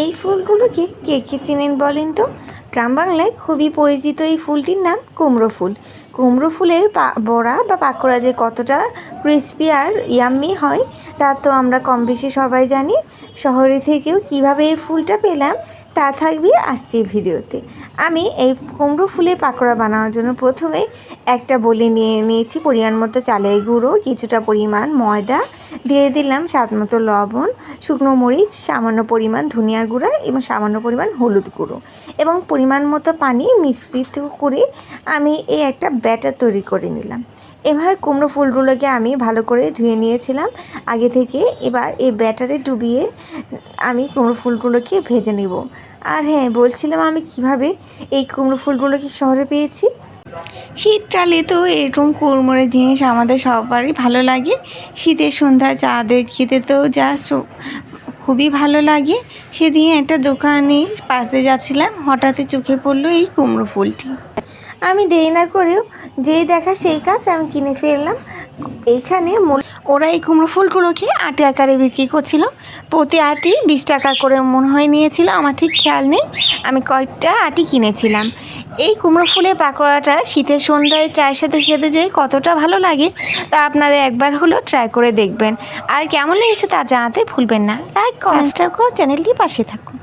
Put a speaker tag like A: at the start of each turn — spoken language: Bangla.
A: এই ফুলগুলোকে কে কে চেনেন বলেন তো? গ্রাম বাংলায় খুবই পরিচিত এই ফুলটির নাম কুমড়ো ফুল। কুমড়ো ফুলের বড়া বা পাকোড়া যে কতটা ক্রিস্পি আর ইয়াম্মি হয় তা তো আমরা কম বেশি সবাই জানি। শহরে থেকেও কিভাবে এই ফুলটা পেলাম তা থাকবে আজকের ভিডিওতে। আমি এই কুমড়ো ফুলের পাকোড়া বানানোর জন্য প্রথমে একটা বলে নিয়েছি পরিমাণ মতো চালের গুঁড়ো, কিছুটা পরিমাণ ময়দা, দিয়ে দিলাম স্বাদ মতো লবণ, শুকনো মরিচ, সামান্য পরিমাণ ধনিয়া গুঁড়া এবং সামান্য পরিমাণ হলুদ গুঁড়ো এবং পরিমাণ মতো পানি মিশ্রিত করে আমি এই একটা ব্যাটার তৈরি করে নিলাম। এবার কুমড়ো ফুলগুলোকে আমি ভালো করে ধুয়ে নিয়েছিলাম আগে থেকে। এবার এই ব্যাটারে ডুবিয়ে আমি কুমড়ো ফুলগুলোকে ভেজে নেব। আর হ্যাঁ, বলছিলাম আমি কিভাবে এই কুমড়ো ফুলগুলোকে শহরে পেয়েছি। শীতকালে তো এরকম কুড়মুড়ে জিনিস আমাদের সবারই ভালো লাগে। শীতের সন্ধ্যা চাঁদের খেতে তো জাস্ট খুবই ভালো লাগে। সেদিন একটা দোকানে পাশ দিয়ে যাচ্ছিলাম, হঠাৎই চোখে পড়লো এই কুমড়ো ফুলটি। আমি দেরি না করেও যেই দেখা সেই কাজ আমি কিনে ফেললাম। এইখানে ওরা এই কুমড়ো ফুলগুলোকে আটি আকারে বিক্রি করছিল। প্রতি আটি 20 টাকা করে মনে হয় নিয়েছিল, আমার ঠিক খেয়াল নেই। আমি কয়েকটা আটি কিনেছিলাম। এই কুমড়ো ফুলের পাকোড়াটা শীতের সন্ধ্যায় চায়ের সাথে খেতে যে কতটা ভালো লাগে তা আপনারা একবার হলেও ট্রাই করে দেখবেন। আর কেমন লেগেছে তা জানাতে ভুলবেন না। লাইক, সাবস্ক্রাইব করে চ্যানেলটি পাশে থাকুন।